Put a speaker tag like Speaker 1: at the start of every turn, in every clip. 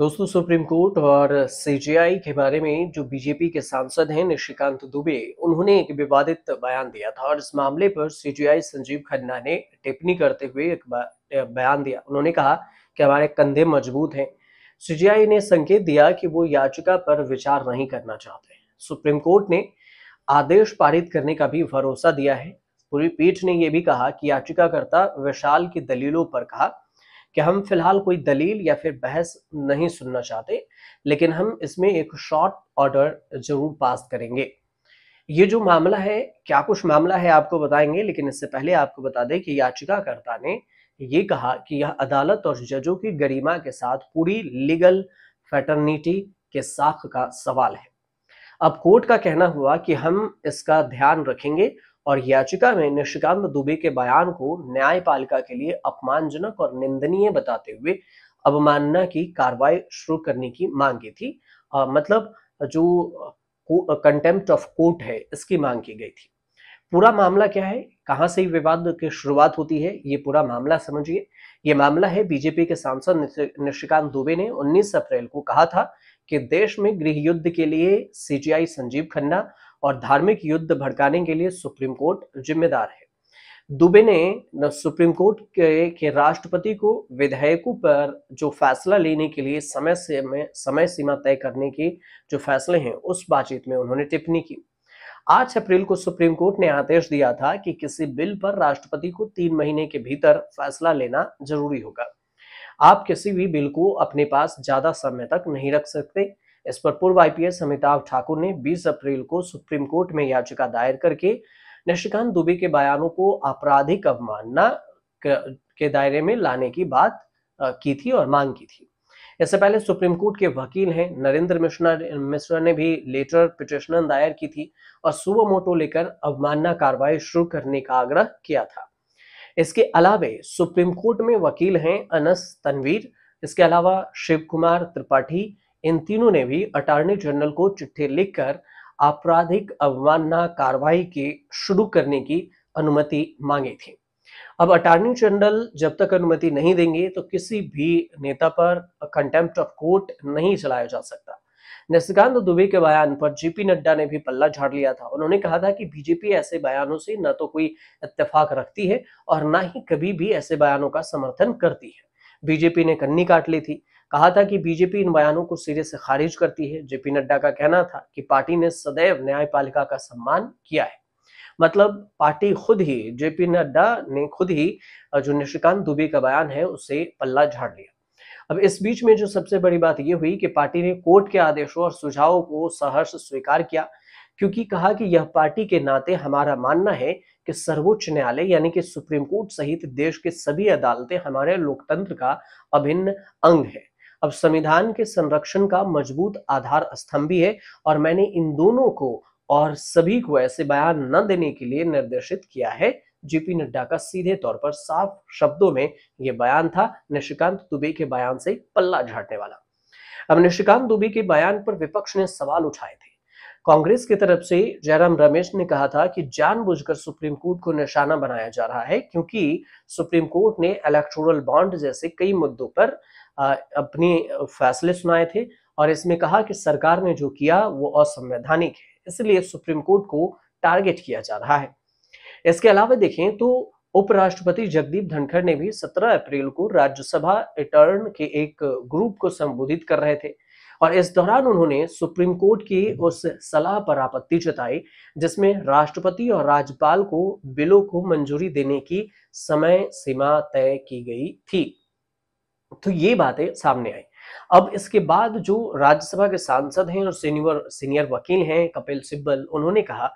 Speaker 1: दोस्तों, supreme court और CJI के बारे में जो बीजेपी के सांसद हैं निशिकांत दुबे, उन्होंने एक विवादित बयान दिया था और इस मामले पर सीजेआई संजीव खन्ना ने टिप्पणी करते हुए एक बयान दिया। उन्होंने कहा कि हमारे कंधे मजबूत हैं। सीजेआई ने संकेत दिया कि वो याचिका पर विचार नहीं करना चाहते। सुप्रीम कोर्ट ने आदेश पारित करने का भी भरोसा दिया है। पूरी पीठ ने यह भी कहा कि याचिकाकर्ता विशाल की दलीलों पर कहा कि हम फिलहाल कोई दलील या फिर बहस नहीं सुनना चाहते, लेकिन हम इसमें एक शॉर्ट ऑर्डर जरूर पास करेंगे। ये जो मामला है, क्या कुछ मामला है आपको बताएंगे, लेकिन इससे पहले आपको बता दें कि याचिकाकर्ता ने ये कहा कि यह अदालत और जजों की गरिमा के साथ पूरी लीगल फैटर्निटी के साख का सवाल है। अब कोर्ट का कहना हुआ कि हम इसका ध्यान रखेंगे और याचिका में निशिकांत दुबे के बयान को न्यायपालिका के लिए अपमानजनक और निंदनीय बताते हुए अवमानना की कार्रवाई शुरू करने की मांग की थी। मतलब जो कंटेम्प्ट ऑफ कोर्ट है, इसकी मांग की गई थी। पूरा मामला क्या है, कहां से विवाद की शुरुआत होती है, ये पूरा मामला समझिए। ये मामला है, बीजेपी के सांसद निशिकांत दुबे ने 19 अप्रैल को कहा था कि देश में गृह युद्ध के लिए सीजेआई संजीव खन्ना और धार्मिक युद्ध भड़काने के लिए सुप्रीम कोर्ट जिम्मेदार है। दुबे ने सुप्रीम कोर्ट के राष्ट्रपति को विधेयकों पर जो फैसला लेने के लिए समय सीमा तय करने के जो फैसले हैं, उस बातचीत में उन्होंने टिप्पणी की। 8 अप्रैल को सुप्रीम कोर्ट ने आदेश दिया था कि किसी बिल पर राष्ट्रपति को 3 महीने के भीतर फैसला लेना जरूरी होगा। आप किसी भी बिल को अपने पास ज्यादा समय तक नहीं रख सकते। इस पर पूर्व आईपीएस अमिताभ ठाकुर ने 20 अप्रैल को सुप्रीम कोर्ट में याचिका दायर करके निशिकांत दुबे के बयानों को आपराधिक अवमानना के दायरे में लाने की बात की थी और मांग की थी। इससे पहले सुप्रीम कोर्ट के वकील हैं नरेंद्र मिश्रा ने भी लेटर पिटिशन दायर की थी और सुओ मोटो लेकर अवमानना कार्रवाई शुरू करने का आग्रह किया था। इसके अलावे सुप्रीम कोर्ट में वकील हैं अनस तनवीर, इसके अलावा शिव कुमार त्रिपाठी। इन तीनों ने भी अटॉर्नी जनरल को चिट्ठी लिखकर आपराधिक अवमानना कार्रवाई के शुरू करने की अनुमति मांगी थी। अब अटॉर्नी जनरल जब तक अनुमति नहीं देंगे तो किसी भी नेता पर कंटेम्प्ट ऑफ कोर्ट नहीं चलाया जा सकता। निशिकांत दुबे के बयान पर जेपी नड्डा ने भी पल्ला झाड़ लिया था। उन्होंने कहा था कि बीजेपी ऐसे बयानों से न तो कोई इत्तेफाक रखती है और न ही कभी भी ऐसे बयानों का समर्थन करती है। बीजेपी ने कन्नी काट ली थी। कहा था कि बीजेपी इन बयानों को सिरे से खारिज करती है। जेपी नड्डा का कहना था कि पार्टी ने सदैव न्यायपालिका का सम्मान किया है। मतलब पार्टी खुद ही, जेपी नड्डा ने खुद ही जो निशिकांत दुबे का बयान है उसे पल्ला झाड़ लिया। अब इस बीच में जो सबसे बड़ी बात यह हुई कि पार्टी ने कोर्ट के आदेशों और सुझावों को सहर्ष स्वीकार किया, क्योंकि कहा कि यह पार्टी के नाते हमारा मानना है कि सर्वोच्च न्यायालय यानी कि सुप्रीम कोर्ट सहित देश के सभी अदालतें हमारे लोकतंत्र का अभिन्न अंग है। अब संविधान के संरक्षण का मजबूत आधार स्तंभ भी है और मैंने इन दोनों को और सभी को ऐसे बयान न देने के लिए निर्देशित किया है। जेपी नड्डा का सीधे तौर पर साफ शब्दों में यह बयान था, निशिकांत दुबे के बयान से पल्ला झाड़ने वाला। अब निशिकांत दुबे के बयान पर विपक्ष ने सवाल उठाए थे। कांग्रेस की तरफ से जयराम रमेश ने कहा था कि जानबूझकर सुप्रीम कोर्ट को निशाना बनाया जा रहा है, क्योंकि सुप्रीम कोर्ट ने इलेक्टोरल बॉन्ड जैसे कई मुद्दों पर अपने फैसले सुनाए थे और इसमें कहा कि सरकार ने जो किया वो असंवैधानिक है, इसलिए सुप्रीम कोर्ट को टारगेट किया जा रहा है। इसके अलावा देखें तो उपराष्ट्रपति जगदीप धनखड़ ने भी 17 अप्रैल को राज्यसभा अटॉर्न के एक ग्रुप को संबोधित कर रहे थे और इस दौरान उन्होंने सुप्रीम कोर्ट की उस सलाह पर आपत्ति जताई जिसमें राष्ट्रपति और राज्यपाल को बिलों को मंजूरी देने की समय सीमा तय की गई थी। तो ये बातें सामने आई। अब इसके बाद जो राज्यसभा के सांसद हैं और सीनियर वकील हैं कपिल सिब्बल, उन्होंने कहा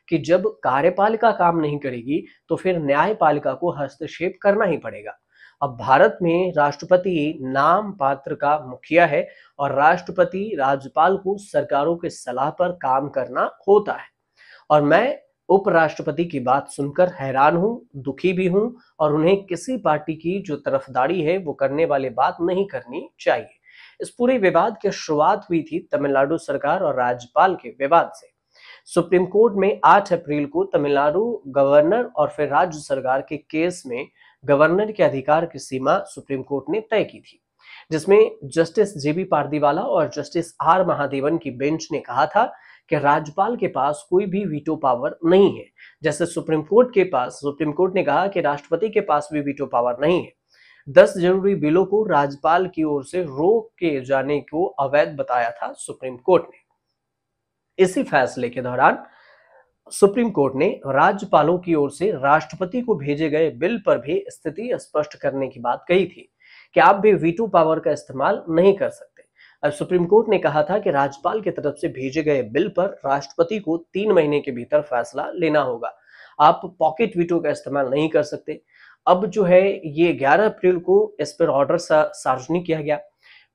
Speaker 1: कि जब कार्यपालिका काम नहीं करेगी तो फिर न्यायपालिका को हस्तक्षेप करना ही पड़ेगा। अब भारत में राष्ट्रपति नाम पात्र का मुखिया है और राष्ट्रपति राज्यपाल को सरकारों के सलाह पर काम करना होता है। और मैं उपराष्ट्रपति की बात सुनकर हैरान हूं, दुखी भी हूं और उन्हें किसी पार्टी की जो तरफदारी है वो करने वाली बात नहीं करनी चाहिए। इस पूरे विवाद की शुरुआत हुई थी तमिलनाडु सरकार और राज्यपाल के विवाद से। सुप्रीम कोर्ट में 8 अप्रैल को तमिलनाडु गवर्नर और फिर राज्य सरकार के केस में गवर्नर के अधिकार की सीमा सुप्रीम कोर्ट ने तय की थी। जिसमें जस्टिस जेबी पारदीवाला और जस्टिस आर महादेवन की बेंच ने कहा था कि राज्यपाल के पास कोई भी वीटो पावर नहीं है। जैसे सुप्रीम कोर्ट ने कहा कि राष्ट्रपति के पास भी वीटो पावर नहीं है। 10 जरूरी बिलों को राज्यपाल की ओर से रोक के जाने को अवैध बताया था सुप्रीम कोर्ट ने। इसी फैसले के दौरान सुप्रीम कोर्ट ने राज्यपालों की ओर से राष्ट्रपति को भेजे गए बिल पर भी स्थिति स्पष्ट करने की बात कही थी कि आप भी वीटो पावर का इस्तेमाल नहीं कर सकते। अब सुप्रीम कोर्ट ने कहा था कि राज्यपाल की तरफ से भेजे गए बिल पर राष्ट्रपति को 3 महीने के भीतर फैसला लेना होगा। आप पॉकेट वीटो का इस्तेमाल नहीं कर सकते। अब जो है ये 11 अप्रैल को इस पर ऑर्डर सार्वजनिक किया गया।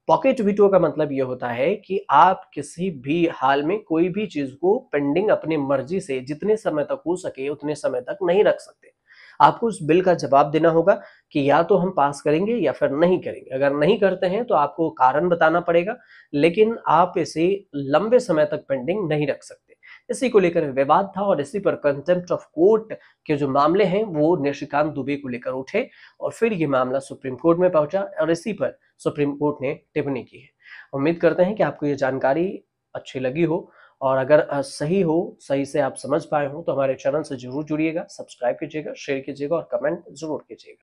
Speaker 1: पॉकेट वीटो का मतलब ये होता है कि आप किसी भी हाल में कोई भी चीज को पेंडिंग अपनी मर्जी से जितने समय तक हो सके उतने समय तक नहीं रख सकते। आपको उस बिल का जवाब देना होगा कि या तो हम पास करेंगे या फिर नहीं करेंगे। अगर नहीं करते हैं तो आपको कारण बताना पड़ेगा, लेकिन आप इसे लंबे समय तक पेंडिंग नहीं रख सकते। इसी को लेकर विवाद था और इसी पर कंटेम्प्ट ऑफ कोर्ट के जो मामले हैं वो निशिकांत दुबे को लेकर उठे और फिर ये मामला सुप्रीम कोर्ट में पहुंचा और इसी पर सुप्रीम कोर्ट ने टिप्पणी की है। उम्मीद करते हैं कि आपको ये जानकारी अच्छी लगी हो और अगर सही हो, सही से आप समझ पाए हो तो हमारे चैनल से जरूर जुड़िएगा, सब्सक्राइब कीजिएगा, शेयर कीजिएगा और कमेंट जरूर कीजिएगा।